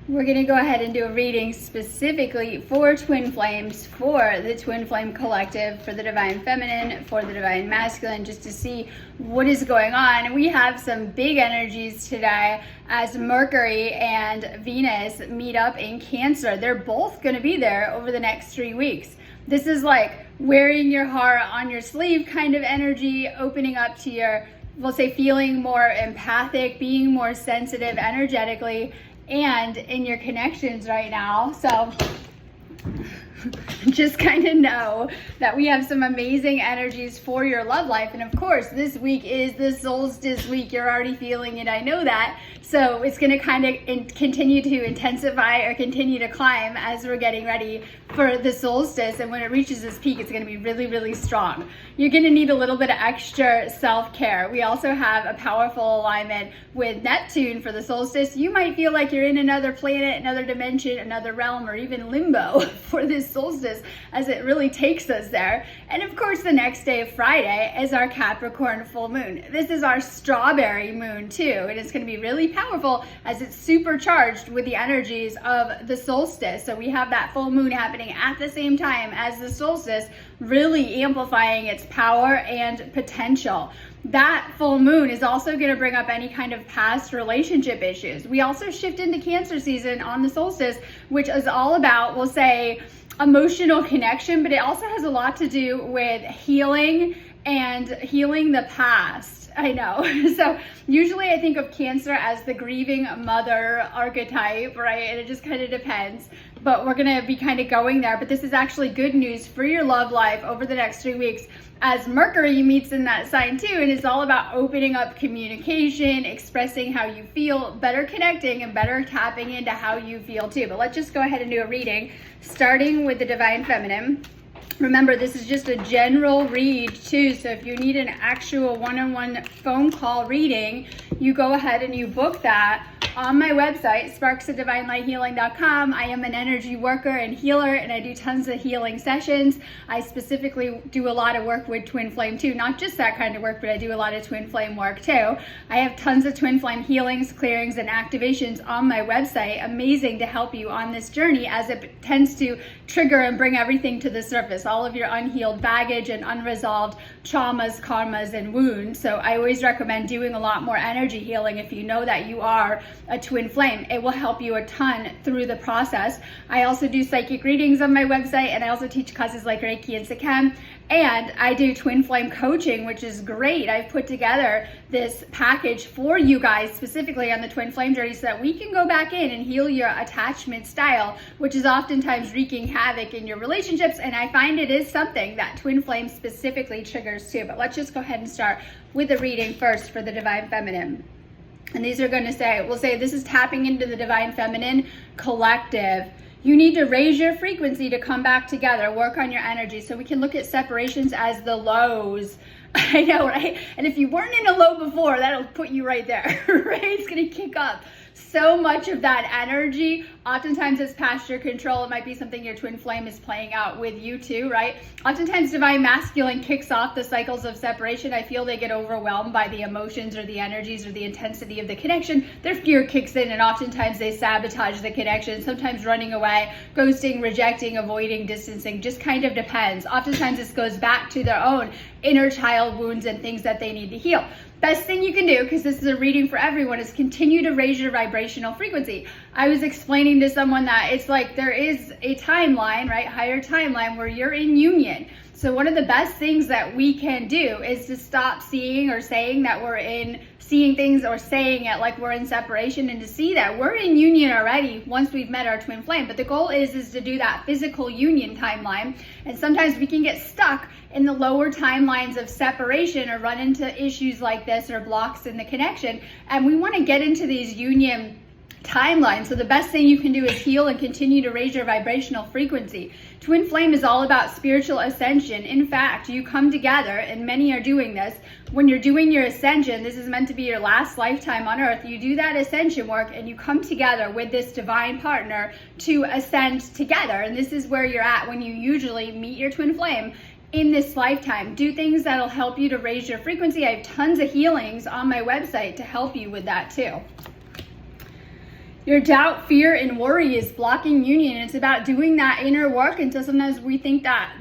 We're going to go ahead and do a reading specifically for twin flames, for the twin flame collective, for the divine feminine, for the divine masculine, just to see what is going on. And we have some big energies today as Mercury and Venus meet up in Cancer. They're both going to be there over the next 3 weeks. This is like wearing your heart on your sleeve kind of energy, opening up to your, we'll say, feeling more empathic, being more sensitive energetically and in your connections right now. So just kind of know that we have some amazing energies for your love life. And of course, this week is the solstice week. You're already feeling it. I know that. So it's going to kind of continue to intensify or continue to climb as we're getting ready for the solstice. And when it reaches this peak, it's going to be really, really strong. You're going to need a little bit of extra self-care. We also have a powerful alignment with Neptune for the solstice. You might feel like you're in another planet, another dimension, another realm, or even limbo for this solstice as it really takes us there. And of course, the next day, Friday, is our Capricorn full moon. This is our strawberry moon too, and it's going to be really powerful as it's supercharged with the energies of the solstice. So we have that full moon happening at the same time as the solstice, really amplifying its power and potential. That full moon is also going to bring up any kind of past relationship issues. We also shift into Cancer season on the solstice, which is all about, we'll say, emotional connection, but it also has a lot to do with healing and healing the past. I know. So usually I think of Cancer as the grieving mother archetype, right? And it just kind of depends. But we're going to be kind of going there. But this is actually good news for your love life over the next 3 weeks as Mercury meets in that sign too. And it's all about opening up communication, expressing how you feel, better connecting and better tapping into how you feel too. But let's just go ahead and do a reading, starting with the divine feminine. Remember, this is just a general read too, so if you need an actual one-on-one phone call reading, you go ahead and you book that on my website, sparksofdivinelighealing.com. I am an energy worker and healer, and I do tons of healing sessions. I specifically do a lot of work with twin flame too, not just that kind of work, but I do a lot of twin flame work too. I have tons of twin flame healings, clearings, and activations on my website, amazing to help you on this journey as it tends to trigger and bring everything to the surface, all of your unhealed baggage and unresolved traumas, karmas, and wounds. So I always recommend doing a lot more energy healing if you know that you are a twin flame. It will help you a ton through the process. I also do psychic readings on my website, and I also teach classes like Reiki and Sikhem. And I do twin flame coaching, which is great. I've put together this package for you guys specifically on the twin flame journey so that we can go back in and heal your attachment style, which is oftentimes wreaking havoc in your relationships. And I find it is something that twin flame specifically triggers too. But let's just go ahead and start with the reading first for the divine feminine. And these are going to say, we'll say this is tapping into the divine feminine collective. You need to raise your frequency to come back together, work on your energy. So we can look at separations as the lows. I know, right? And if you weren't in a low before, that'll put you right there, right? It's going to kick up so much of that energy. Oftentimes it's past your control. It might be something your twin flame is playing out with you too, right? Oftentimes divine masculine kicks off the cycles of separation. I feel they get overwhelmed by the emotions or the energies or the intensity of the connection. Their fear kicks in, and oftentimes they sabotage the connection, sometimes running away, ghosting, rejecting, avoiding, distancing, just kind of depends. Oftentimes this goes back to their own inner child wounds and things that they need to heal. Best thing you can do, because this is a reading for everyone, is continue to raise your vibrational frequency. I was explaining to someone that it's like there is a timeline, right? Higher timeline where you're in union. So one of the best things that we can do is to stop seeing or saying that we're in seeing things or saying it like we're in separation, and to see that we're in union already once we've met our twin flame. But the goal is to do that physical union timeline. And sometimes we can get stuck in the lower timelines of separation or run into issues like this or blocks in the connection. And we want to get into these union timeline. So the best thing you can do is heal and continue to raise your vibrational frequency. Twin flame is all about spiritual ascension. In fact, you come together, and many are doing this. When you're doing your ascension, this is meant to be your last lifetime on earth. You do that ascension work and you come together with this divine partner to ascend together. And this is where you're at when you usually meet your twin flame in this lifetime. Do things that'll help you to raise your frequency. I have tons of healings on my website to help you with that too. Your doubt, fear, and worry is blocking union. It's about doing that inner work. And so sometimes we think that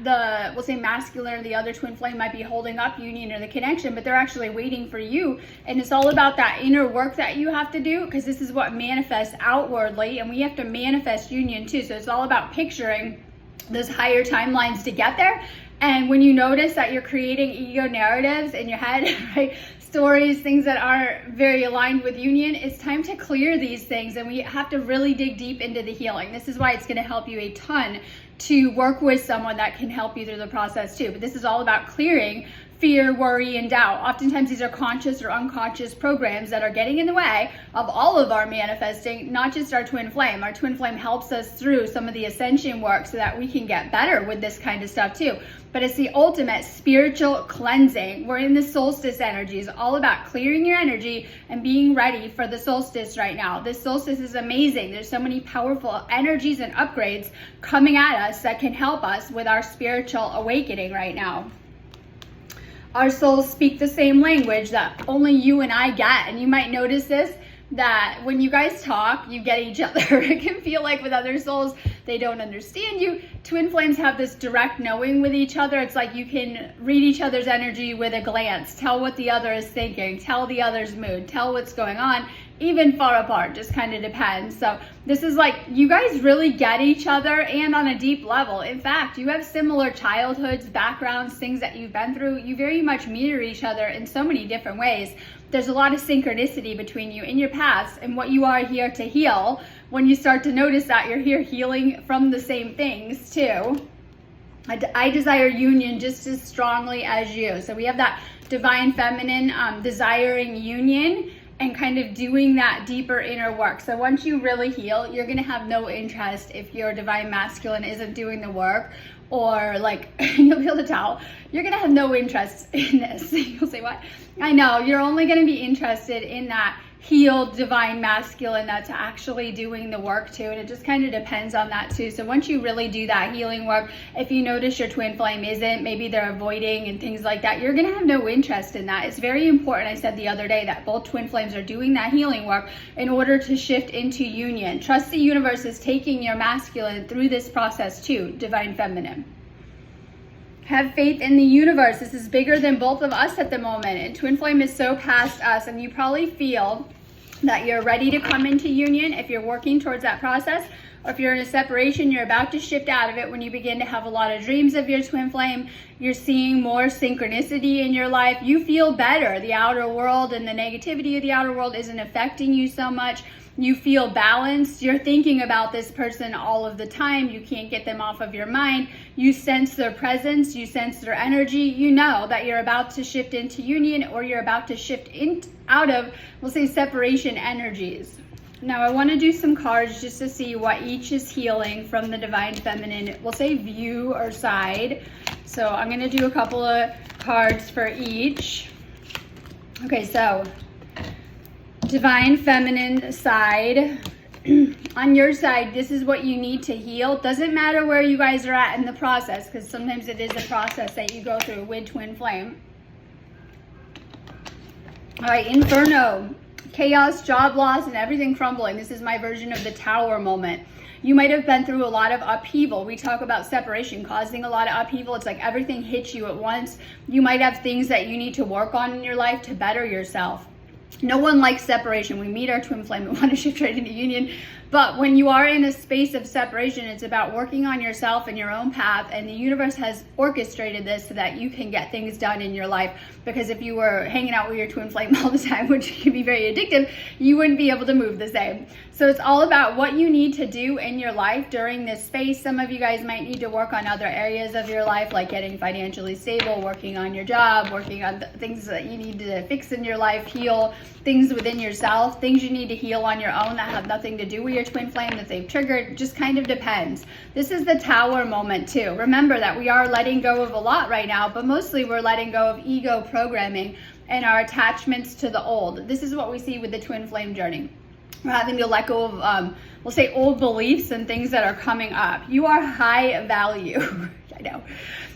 we'll say masculine or the other twin flame might be holding up union or the connection, but they're actually waiting for you. And it's all about that inner work that you have to do, because this is what manifests outwardly, and we have to manifest union too. So it's all about picturing those higher timelines to get there. And when you notice that you're creating ego narratives in your head, right? Stories, things that aren't very aligned with union, it's time to clear these things, and we have to really dig deep into the healing. This is why it's going to help you a ton to work with someone that can help you through the process too. But this is all about clearing fear, worry, and doubt. Oftentimes these are conscious or unconscious programs that are getting in the way of all of our manifesting, not just our twin flame. Our twin flame helps us through some of the ascension work so that we can get better with this kind of stuff too. But it's the ultimate spiritual cleansing. We're in the solstice energy. It's all about clearing your energy and being ready for the solstice right now. This solstice is amazing. There's so many powerful energies and upgrades coming at us that can help us with our spiritual awakening right now. Our souls speak the same language that only you and I get. And you might notice this, that when you guys talk, you get each other. It can feel like with other souls, they don't understand you. Twin flames have this direct knowing with each other. It's like you can read each other's energy with a glance, tell what the other is thinking, tell the other's mood, tell what's going on, even far apart, just kind of depends. So this is like, you guys really get each other, and on a deep level. In fact, you have similar childhoods, backgrounds, things that you've been through. You very much mirror each other in so many different ways. There's a lot of synchronicity between you in your paths and what you are here to heal. When you start to notice that you're here healing from the same things too. I desire union just as strongly as you. So we have that divine feminine desiring union and kind of doing that deeper inner work. So once you really heal, you're gonna have no interest if your divine masculine isn't doing the work, or like, you'll be able to tell, you're gonna have no interest in this. You'll say, what? I know, you're only gonna be interested in that healed divine masculine that's actually doing the work too, and it just kind of depends on that too. So once you really do that healing work, if you notice your twin flame isn't, maybe they're avoiding and things like that, you're gonna have no interest in that. It's very important, I said the other day, that both twin flames are doing that healing work in order to shift into union. Trust the universe is taking your masculine through this process too, divine feminine. Have faith in the universe. This is bigger than both of us at the moment. And twin flame is so past us, and you probably feel that you're ready to come into union if you're working towards that process, or if you're in a separation, you're about to shift out of it when you begin to have a lot of dreams of your twin flame. You're seeing more synchronicity in your life. You feel better. The outer world and the negativity of the outer world isn't affecting you so much. You feel balanced. You're thinking about this person all of the time. You can't get them off of your mind. You sense their presence. You sense their energy. You know that you're about to shift into union, or you're about to shift out of, we'll say, separation energies. Now I want to do some cards just to see what each is healing from the divine feminine, we'll say view or side. So I'm going to do a couple of cards for each. Okay, so divine feminine side. On your side, this is what you need to heal. Doesn't matter where you guys are at in the process, because sometimes it is a process that you go through with twin flame. All right, Inferno. Chaos, job loss, and everything crumbling. This is my version of the tower moment. You might have been through a lot of upheaval. We talk about separation causing a lot of upheaval. It's like everything hits you at once. You might have things that you need to work on in your life to better yourself. No one likes separation. We meet our twin flame and want to shift right into union. But when you are in a space of separation, it's about working on yourself and your own path. And the universe has orchestrated this so that you can get things done in your life. Because if you were hanging out with your twin flame all the time, which can be very addictive, you wouldn't be able to move the same. So it's all about what you need to do in your life during this space. Some of you guys might need to work on other areas of your life, like getting financially stable, working on your job, working on things that you need to fix in your life, heal things within yourself, things you need to heal on your own that have nothing to do with your twin flame that they've triggered. Just kind of depends. This is the tower moment too. Remember that we are letting go of a lot right now, but mostly we're letting go of ego programming and our attachments to the old. This is what we see with the twin flame journey. We're having to let go of, we'll say, old beliefs and things that are coming up. You are high value. I know.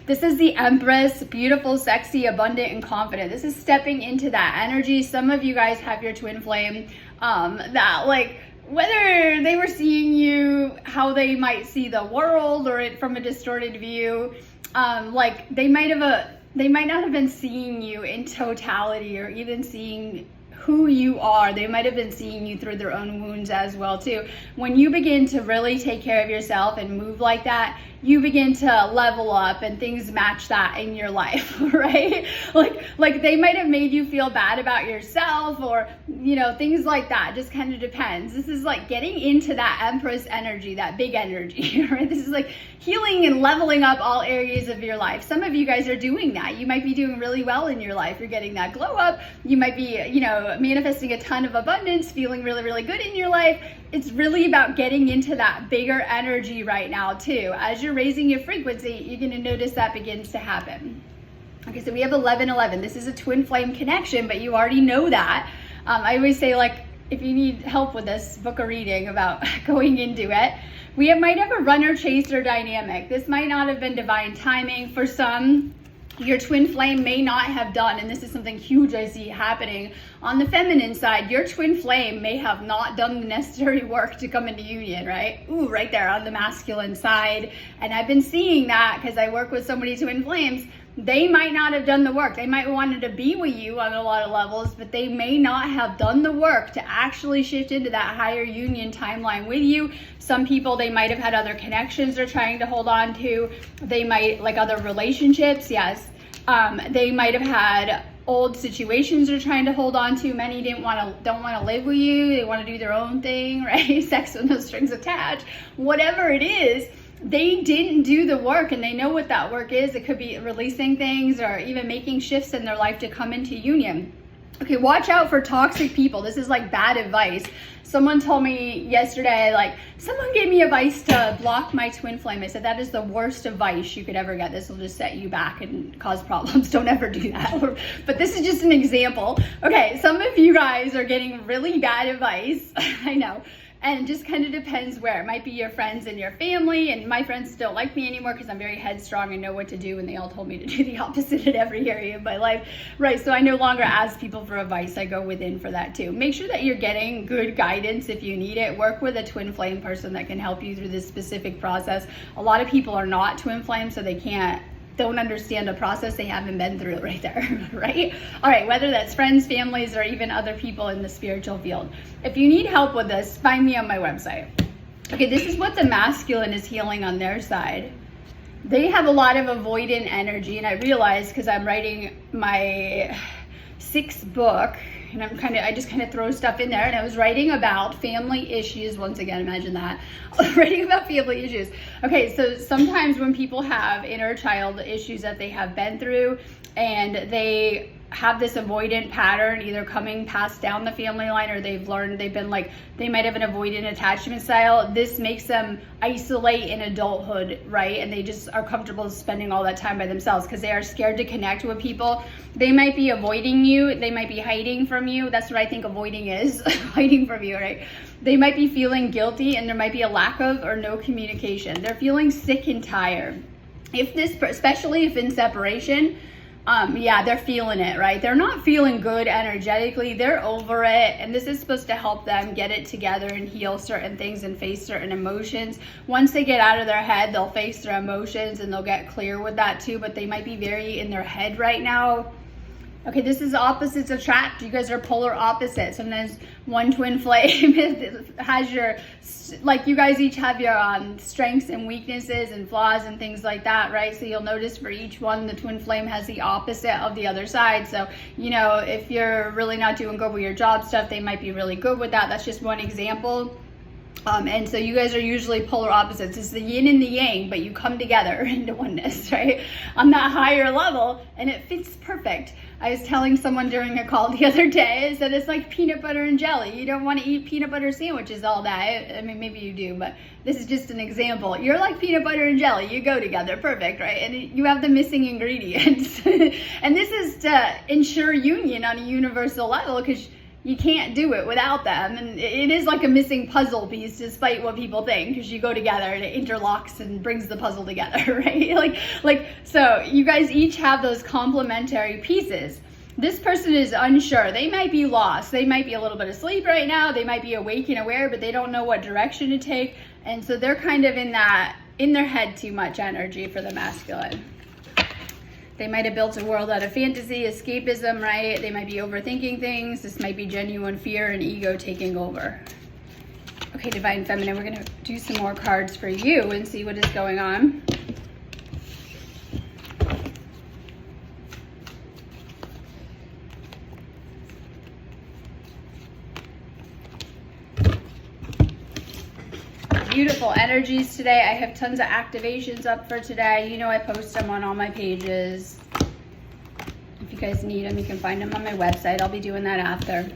This is the Empress, beautiful, sexy, abundant, and confident. This is stepping into that energy. Some of you guys have your twin flame that like whether they were seeing you how they might see the world or it from a distorted view, like they might not have been seeing you in totality or even seeing who you are. They might have been seeing you through their own wounds as well too. When you begin to really take care of yourself and move like that, you begin to level up and things match that in your life, right? Like they might have made you feel bad about yourself or, you know, things like that. Just kind of depends. This is like getting into that Empress energy, that big energy, right? This is like healing and leveling up all areas of your life. Some of you guys are doing that. You might be doing really well in your life. You're getting that glow up. You might be, you know, manifesting a ton of abundance, feeling really, really good in your life. It's really about getting into that bigger energy right now too. As you're raising your frequency, you're going to notice that begins to happen. Okay, so we have 1111. This is a twin flame connection, but you already know that. I always say, like, if you need help with this, book a reading about going into it. We might have a runner-chaser dynamic. This might not have been divine timing. For some, your twin flame may not have done, and this is something huge I see happening on the feminine side, your twin flame may have not done the necessary work to come into union, right? Ooh, right there on the masculine side. And I've been seeing that because I work with so many twin flames. They might not have done the work. They might have wanted to be with you on a lot of levels, but they may not have done the work to actually shift into that higher union timeline with you. Some people, they might have had other connections they're trying to hold on to. They might, like other relationships, yes. They might have had old situations they're trying to hold on to. Many don't want to live with you. They want to do their own thing, right? Sex with no strings attached. Whatever it is, they didn't do the work and they know what that work is. It could be releasing things or even making shifts in their life to come into union. Okay, watch out for toxic people. This is like bad advice. Someone told me yesterday, like, someone gave me advice to block my twin flame. I said, that is the worst advice you could ever get. This will just set you back and cause problems. Don't ever do that. But this is just an example. Okay, some of you guys are getting really bad advice. I know. And it just kind of depends where. It might be your friends and your family, and my friends don't like me anymore because I'm very headstrong and know what to do, and they all told me to do the opposite in every area of my life, right? So I no longer ask people for advice. I go within for that too. Make sure that you're getting good guidance if you need it. Work with a twin flame person that can help you through this specific process. A lot of people are not twin flames, so they don't understand a process they haven't been through right there, right? All right, whether that's friends, families, or even other people in the spiritual field. If you need help with this, find me on my website. Okay, this is what the masculine is healing on their side. They have a lot of avoidant energy, and I realized because I'm writing my 6th book, and I just kind of throw stuff in there, and I was writing about family issues. Once again, imagine that. Writing about family issues. Okay, so sometimes when people have inner child issues that they have been through, and they have this avoidant pattern either coming passed down the family line, or they've been like, they might have an avoidant attachment style. This makes them isolate in adulthood, right? And they just are comfortable spending all that time by themselves because they are scared to connect with people. They might be avoiding you. They might be hiding from you. That's what I think avoiding is, hiding from you, right? They might be feeling guilty, and there might be a lack of or no communication. They're feeling sick and tired. Especially if in separation, yeah, they're feeling it, right? They're not feeling good energetically. They're over it. And this is supposed to help them get it together and heal certain things and face certain emotions. Once they get out of their head, they'll face their emotions and they'll get clear with that too. But they might be very in their head right now. Okay, this is opposites attract. You guys are polar opposites. Sometimes one twin flame has your, like, you guys each have your strengths and weaknesses and flaws and things like that, right? So you'll notice for each one, the twin flame has the opposite of the other side. So, you know, if you're really not doing good with your job stuff, they might be really good with that. That's just one example. And so you guys are usually polar opposites. It's the yin and the yang, but you come together into oneness, right? On that higher level, and it fits perfect. I was telling someone during a call the other day, is that it's like peanut butter and jelly. You don't want to eat peanut butter sandwiches all day. I mean, maybe you do, but this is just an example. You're like peanut butter and jelly. You go together, perfect, right? And you have the missing ingredients. And this is to ensure union on a universal level, because you can't do it without them. And it is like a missing puzzle piece, despite what people think, because you go together and it interlocks and brings the puzzle together, right? Like, so you guys each have those complementary pieces. This person is unsure. They might be lost. They might be a little bit asleep right now. They might be awake and aware, but they don't know what direction to take. And so they're kind of in their head too much energy for the masculine. They might have built a world out of fantasy, escapism, right? They might be overthinking things. This might be genuine fear and ego taking over. Okay, Divine Feminine, we're gonna do some more cards for you and see what is going on. Beautiful energies today. I have tons of activations up for today. You know I post them on all my pages. If you guys need them, you can find them on my website. I'll be doing that after.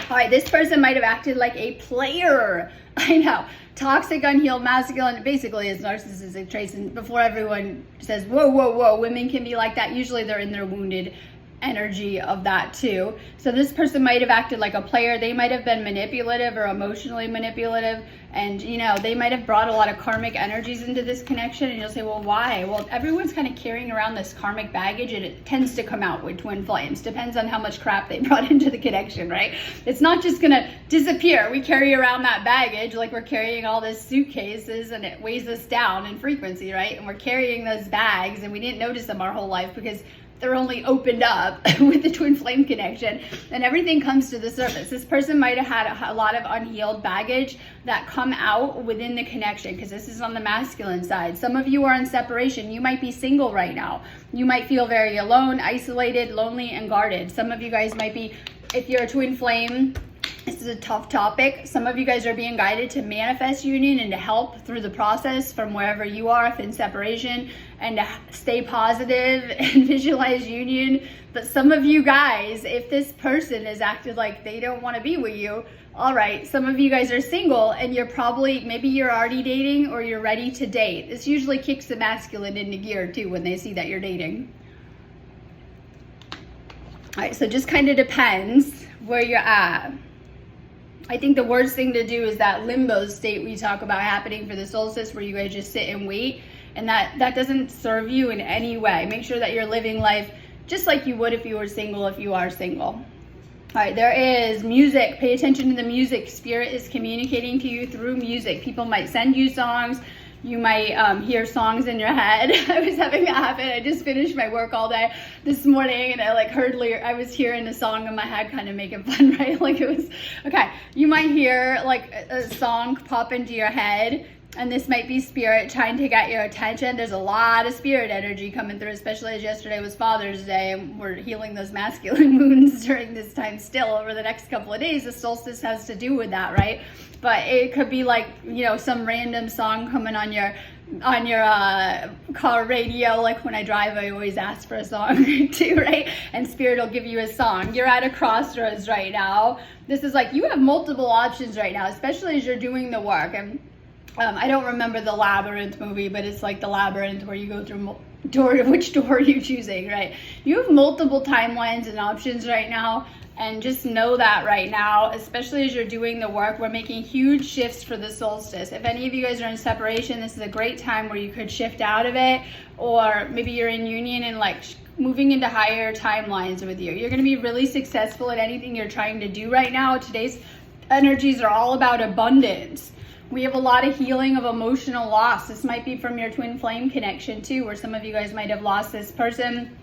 All right, this person might have acted like a player. I know. Toxic, unhealed, masculine, basically is narcissistic traits. And before everyone says, whoa, whoa, whoa, women can be like that, usually they're in their wounded energy of that too. So this person might have acted like a player. They might have been manipulative or emotionally manipulative, and you know, they might have brought a lot of karmic energies into this connection. And you'll say, well, why? Well, everyone's kind of carrying around this karmic baggage, and it tends to come out with twin flames. Depends on how much crap they brought into the connection, right? It's not just gonna disappear. We carry around that baggage like we're carrying all these suitcases, and it weighs us down in frequency, right? And we're carrying those bags, and we didn't notice them our whole life because they're only opened up with the twin flame connection, and everything comes to the surface. This person might have had a lot of unhealed baggage that come out within the connection, because this is on the masculine side. Some of you are in separation. You might be single right now. You might feel very alone, isolated, lonely, and guarded. Some of you guys might be, if you're a twin flame, this is a tough topic. Some of you guys are being guided to manifest union and to help through the process from wherever you are, if in separation, and to stay positive and visualize union. But some of you guys, if this person has acted like they don't want to be with you, all right, some of you guys are single and you're probably, maybe you're already dating or you're ready to date. This usually kicks the masculine into gear too when they see that you're dating. All right, so just kind of depends where you're at. I think the worst thing to do is that limbo state we talk about happening for the solstice, where you guys just sit and wait, and that doesn't serve you in any way. Make sure that you're living life just like you would if you were single, if you are single. All right, there is music. Pay attention to the music. Spirit is communicating to you through music. People might send you songs. You might hear songs in your head. I was having that happen. I just finished my work all day this morning, and I heard I was hearing a song in my head, kind of making fun, right? Like it was, okay. You might hear like a song pop into your head, and this might be spirit trying to get your attention. There's a lot of spirit energy coming through, especially as yesterday was Father's Day, and we're healing those masculine wounds during this time still over the next couple of days. The solstice has to do with that, right? But it could be like, you know, some random song coming on your car radio. Like when I drive, I always ask for a song too, right? And Spirit will give you a song. You're at a crossroads right now. This is like, you have multiple options right now, especially as you're doing the work. And I don't remember the Labyrinth movie, but it's like the labyrinth where you go through which door are you choosing, right? You have multiple timelines and options right now. And just know that right now, especially as you're doing the work, we're making huge shifts for the solstice. If any of you guys are in separation, this is a great time where you could shift out of it, or maybe you're in union and like moving into higher timelines with you. You're going to be really successful at anything you're trying to do right now. Today's energies are all about abundance. We have a lot of healing of emotional loss. This might be from your twin flame connection too, where some of you guys might have lost this person.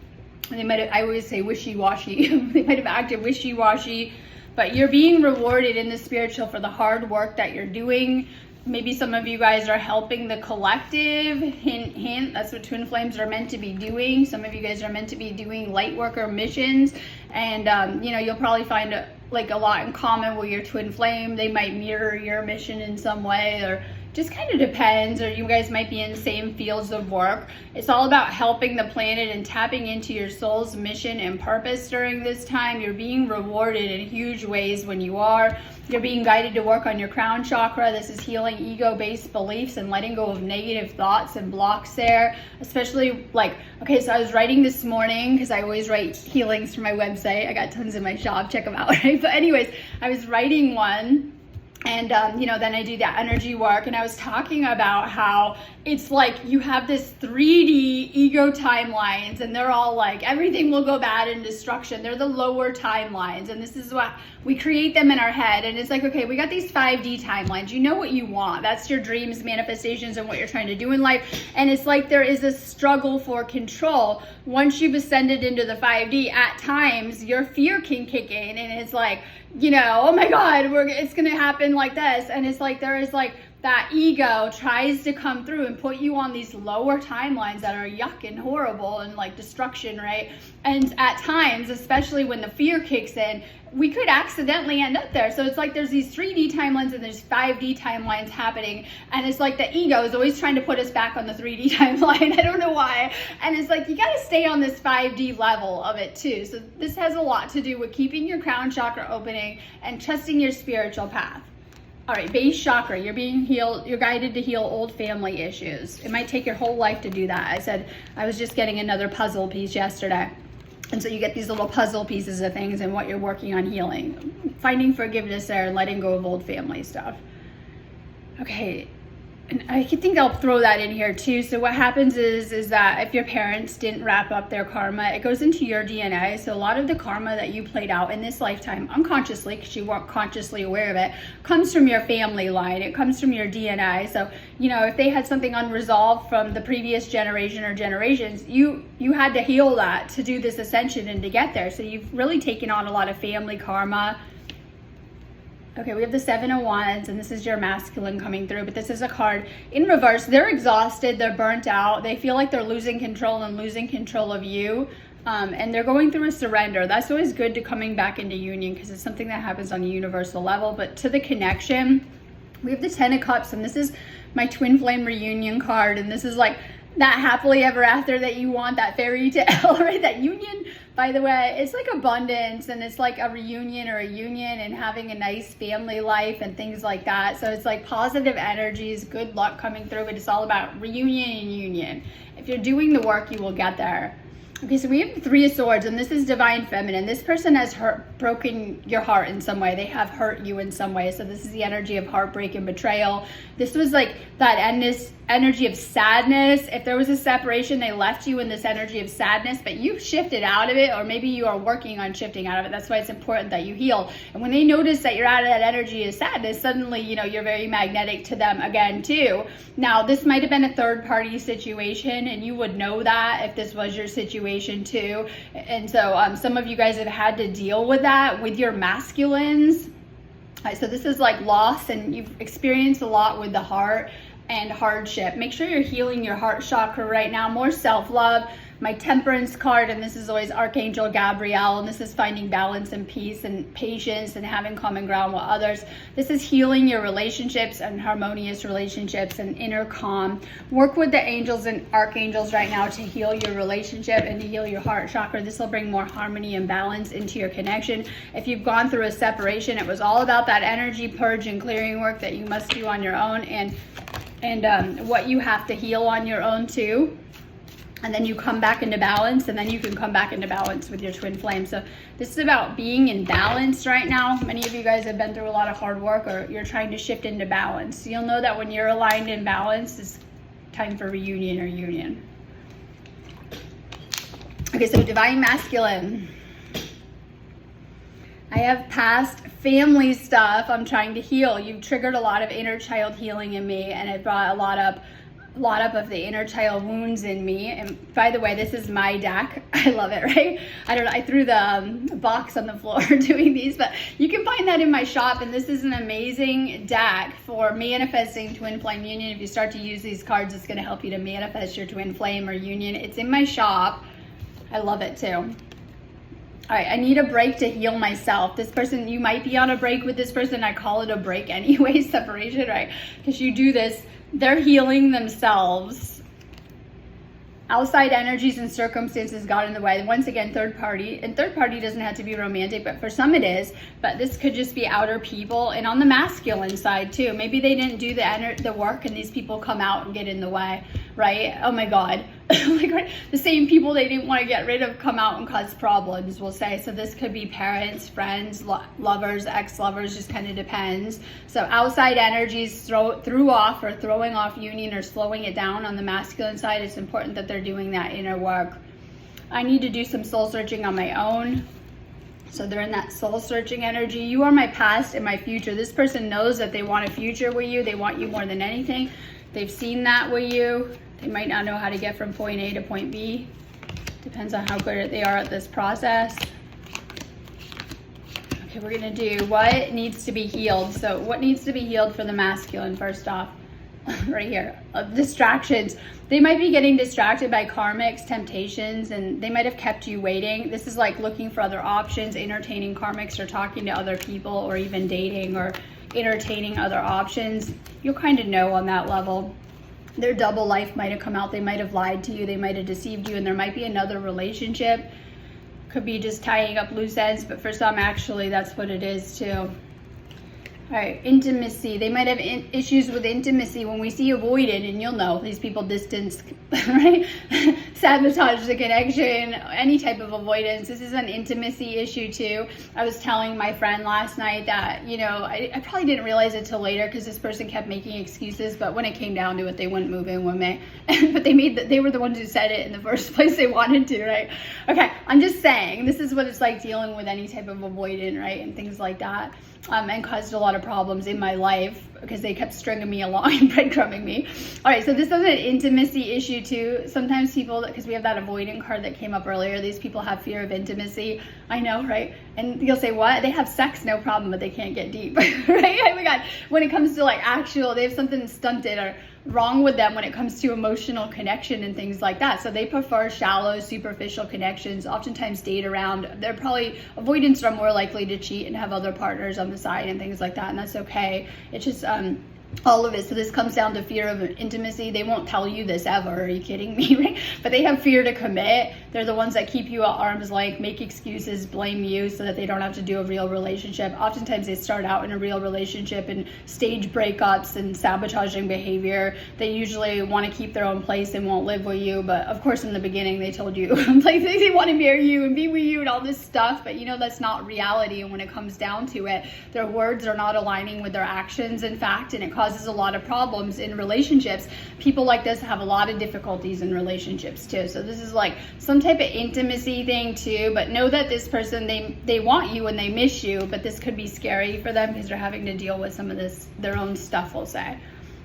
They might have, I always say wishy-washy. They might have acted wishy-washy, but you're being rewarded in the spiritual for the hard work that you're doing. Maybe some of you guys are helping the collective. Hint, hint, that's what twin flames are meant to be doing. Some of you guys are meant to be doing light worker missions, and you know, you'll probably find like a lot in common with your twin flame. They might mirror your mission in some way, or just kind of depends, or you guys might be in the same fields of work. It's all about helping the planet and tapping into your soul's mission and purpose during this time. You're being rewarded in huge ways when you are. You're being guided to work on your crown chakra. This is healing ego-based beliefs and letting go of negative thoughts and blocks there. Especially like, okay, so I was writing this morning, because I always write healings for my website. I got tons in my shop, check them out, right? But anyways, I was writing one, And, then I do that energy work. And I was talking about how it's like you have this 3D ego timelines, and they're all like, everything will go bad in destruction. They're the lower timelines. And this is what we create them in our head. And it's like, okay, we got these 5D timelines. You know what you want. That's your dreams, manifestations, and what you're trying to do in life. And it's like there is a struggle for control. Once you've ascended into the 5D, at times your fear can kick in, and it's like, oh my God, it's going to happen like this. And it's like, there is like that ego tries to come through and put you on these lower timelines that are yuck and horrible and like destruction, right? And at times, especially when the fear kicks in, we could accidentally end up there. So it's like there's these 3D timelines and there's 5D timelines happening. And it's like the ego is always trying to put us back on the 3D timeline. I don't know why. And it's like you got to stay on this 5D level of it too. So this has a lot to do with keeping your crown chakra opening and trusting your spiritual path. All right, base chakra, you're being healed. You're guided to heal old family issues. It might take your whole life to do that. I said I was just getting another puzzle piece yesterday. And so you get these little puzzle pieces of things and what you're working on healing. Finding forgiveness there and letting go of old family stuff. Okay, and I think I'll throw that in here too. So what happens is that if your parents didn't wrap up their karma, it goes into your DNA. So a lot of the karma that you played out in this lifetime, unconsciously, because you weren't consciously aware of it, comes from your family line. It comes from your DNA. So, if they had something unresolved from the previous generation or generations, you had to heal that to do this ascension and to get there. So you've really taken on a lot of family karma. Okay, we have the Seven of Wands, and this is your masculine coming through, but this is a card in reverse. They're exhausted, they're burnt out, they feel like they're losing control and losing control of you, and they're going through a surrender. That's always good to coming back into union because it's something that happens on a universal level. But to the connection, we have the Ten of Cups, and this is my twin flame reunion card, and this is like that happily ever after that you want, that fairy tale, right? That union, by the way, it's like abundance, and it's like a reunion or a union and having a nice family life and things like that. So it's like positive energies, good luck coming through, but it's all about reunion and union. If you're doing the work, you will get there. Okay, so we have the Three of Swords, and this is divine feminine. This person has broken your heart in some way. They have hurt you in some way. So this is the energy of heartbreak and betrayal. This was like that energy of sadness. If there was a separation, they left you in this energy of sadness, but you've shifted out of it, or maybe you are working on shifting out of it. That's why it's important that you heal. And when they notice that you're out of that energy of sadness, suddenly, you're very magnetic to them again too. Now, this might have been a third party situation, and you would know that if this was your situation too. And so some of you guys have had to deal with that with your masculines. So this is like loss, and you've experienced a lot with the heart and hardship. Make sure you're healing your heart chakra right now. More self-love. My Temperance card, and this is always Archangel Gabriel, and this is finding balance and peace and patience and having common ground with others. This is healing your relationships and harmonious relationships and inner calm. Work with the angels and archangels right now to heal your relationship and to heal your heart chakra. This will bring more harmony and balance into your connection. If you've gone through a separation, it was all about that energy purge and clearing work that you must do on your own, and what you have to heal on your own too. And then you come back into balance, and then you can come back into balance with your twin flame. So this is about being in balance right now. Many of you guys have been through a lot of hard work, or you're trying to shift into balance. You'll know that when you're aligned in balance, it's time for reunion or union. Okay, so divine masculine. I have past family stuff I'm trying to heal. You've triggered a lot of inner child healing in me, and it brought a lot up of the inner child wounds in me. And by the way, this is my deck. I love it, right? I don't know, I threw the box on the floor doing these, but you can find that in my shop. And this is an amazing deck for manifesting twin flame union. If you start to use these cards, it's going to help you to manifest your twin flame or union. It's in my shop. I love it too. All right, I need a break to heal myself. This person, you might be on a break with this person. I call it a break anyway, separation, right? Because you do this, they're healing themselves. Outside energies and circumstances got in the way. Once again, third party. And third party doesn't have to be romantic, but for some it is. But this could just be outer people. And on the masculine side too. Maybe they didn't do the work, and these people come out and get in the way, right? Oh my God. Like, right, the same people they didn't want to get rid of come out and cause problems, we'll say. So this could be parents, friends, lovers, ex-lovers, just kind of depends. So outside energies threw off or throwing off union or slowing it down on the masculine side. It's important that they're doing that inner work. I need to do some soul searching on my own. So they're in that soul searching energy. You are my past and my future. This person knows that they want a future with you. They want you more than anything. They've seen that with you. They might not know how to get from point A to point B. Depends on how good they are at this process. Okay, we're gonna do what needs to be healed. So what needs to be healed for the masculine, first off, right here, distractions. They might be getting distracted by karmics, temptations, and they might have kept you waiting. This is like looking for other options, entertaining karmics, or talking to other people, or even dating or entertaining other options. You'll kind of know on that level. Their double life might have come out. They might have lied to you. They might have deceived you, and there might be another relationship. Could be just tying up loose ends, but for some, actually, that's what it is too. All right, intimacy. They might have issues with intimacy. When we see avoided, and you'll know these people distance, right? Sabotage the connection, any type of avoidance. This is an intimacy issue too. I was telling my friend last night that, you know, I probably didn't realize it till later because this person kept making excuses, but when it came down to it, they wouldn't move in with me. But they were the ones who said it in the first place they wanted to, right? Okay, I'm just saying, this is what it's like dealing with any type of avoidant, right? And things like that. And caused a lot of problems in my life because they kept stringing me along and breadcrumbing me. All right, so this is an intimacy issue too. Sometimes people, because we have that avoidant card that came up earlier, these people have fear of intimacy. I know, right? And you'll say, what? They have sex, no problem, but they can't get deep, right? Oh my God. When it comes to like actual, they have something stunted or wrong with them when it comes to emotional connection and things like that. So they prefer shallow, superficial connections, oftentimes date around. They're probably, avoidants are more likely to cheat and have other partners on the side and things like that, and that's okay. It's just all of it. So this comes down to fear of intimacy. They won't tell you this ever. Are you kidding me? Right? But they have fear to commit. They're the ones that keep you at arm's length, make excuses, blame you so that they don't have to do a real relationship. Oftentimes they start out in a real relationship and stage breakups and sabotaging behavior. They usually want to keep their own place and won't live with you. But of course, in the beginning, they told you like they want to marry you and be with you and all this stuff. But you know, that's not reality. And when it comes down to it, their words are not aligning with their actions, in fact, and it causes a lot of problems in relationships. People like this have a lot of difficulties in relationships too. So this is like some type of intimacy thing too, but know that this person, they want you and they miss you, but this could be scary for them because they're having to deal with some of this, their own stuff, we'll say.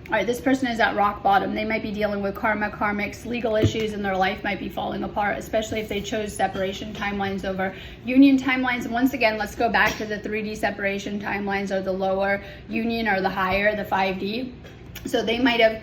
All right, this person is at rock bottom. They might be dealing with karma, karmics, legal issues, and their life might be falling apart, especially if they chose separation timelines over union timelines. And once again, let's go back to the 3D separation timelines, or the lower, union or the higher, the 5D. So they might have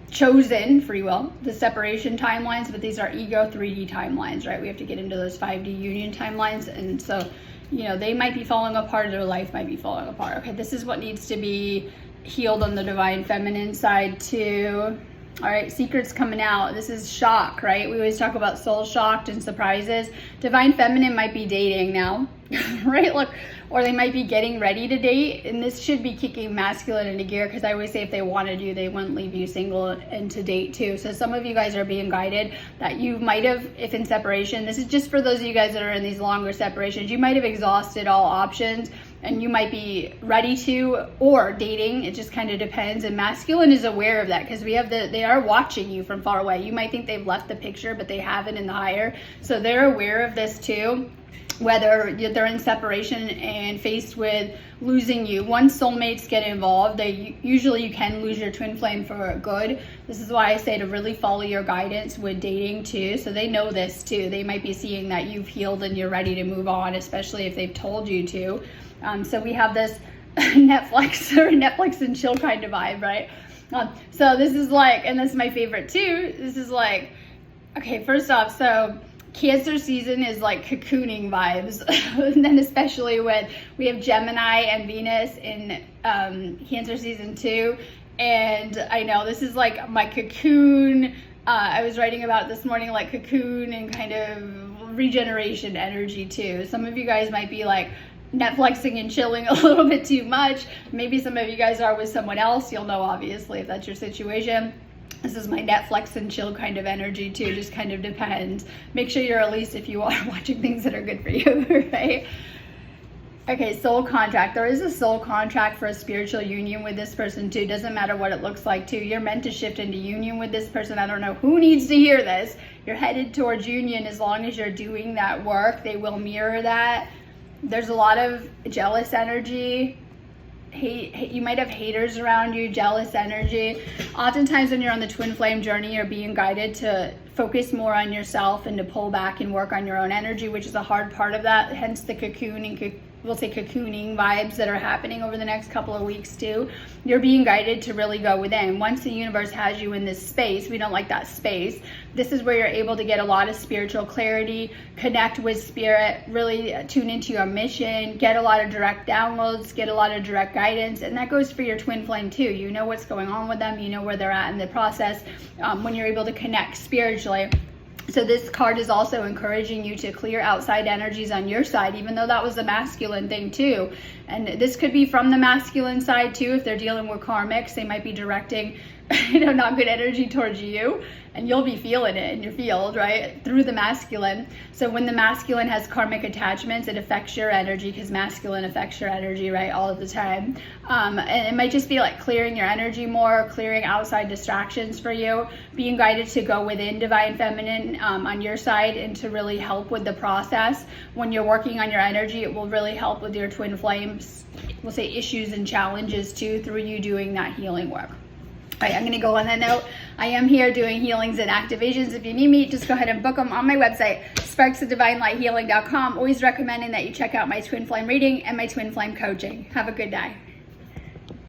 chosen, free will, the separation timelines, but these are ego 3D timelines, right? We have to get into those 5D union timelines. And so, you know, they might be falling apart, their life might be falling apart. Okay, this is what needs to be healed on the divine feminine side too. All right, secrets coming out. This is shock, right? We always talk about soul shocked and surprises. Divine feminine might be dating now, right? Look, or they might be getting ready to date, and this should be kicking masculine into gear, because I always say if they wanted you, they wouldn't leave you single and to date too. So some of you guys are being guided that you might have, if in separation, this is just for those of you guys that are in these longer separations, you might have exhausted all options and you might be ready to, or dating, it just kind of depends. And masculine is aware of that because we have they are watching you from far away. You might think they've left the picture, but they haven't in the higher. So they're aware of this too. Whether they're in separation and faced with losing you. Once soulmates get involved, usually you can lose your twin flame for good. This is why I say to really follow your guidance with dating too. So they know this too. They might be seeing that you've healed and you're ready to move on, especially if they've told you to. So we have this Netflix and chill kind of vibe, right? So this is like, and this is my favorite too. This is like, okay, first off, so Cancer season is like cocooning vibes. And then especially when we have Gemini and Venus in Cancer season 2. And I know this is like my cocoon. I was writing about it this morning, like cocoon and kind of regeneration energy too. Some of you guys might be like Netflixing and chilling a little bit too much. Maybe some of you guys are with someone else. You'll know obviously if that's your situation. This is my Netflix and chill kind of energy too, just kind of depends. Make sure you're, at least if you are, watching things that are good for you, right? Okay, soul contract. There is a soul contract for a spiritual union with this person too. Doesn't matter what it looks like too. You're meant to shift into union with this person. I don't know who needs to hear this. You're headed towards union as long as you're doing that work. They will mirror that. There's a lot of jealous energy. You might have haters around you, jealous energy. Oftentimes when you're on the twin flame journey, you're being guided to focus more on yourself and to pull back and work on your own energy, which is a hard part of that, hence the cocooning vibes that are happening over the next couple of weeks too. You're being guided to really go within. Once the universe has you in this space, we don't like that space. This is where you're able to get a lot of spiritual clarity, connect with spirit, really tune into your mission, get a lot of direct downloads, get a lot of direct guidance. And that goes for your twin flame too. You know what's going on with them, you know where they're at in the process when you're able to connect spiritually. So this card is also encouraging you to clear outside energies on your side, even though that was the masculine thing too. And this could be from the masculine side too. If they're dealing with karmics, they might be directing, not good energy towards you, and you'll be feeling it in your field, right? Through the masculine. So when the masculine has karmic attachments, it affects your energy, because masculine affects your energy, right? All of the time. And it might just be like clearing your energy more, clearing outside distractions for you, being guided to go within divine feminine on your side and to really help with the process. When you're working on your energy, it will really help with your twin flames, we'll say issues and challenges too, through you doing that healing work. All right, I'm going to go on that note. I am here doing healings and activations. If you need me, just go ahead and book them on my website, sparksofdivinelighealing.com. Always recommending that you check out my twin flame reading and my twin flame coaching. Have a good day.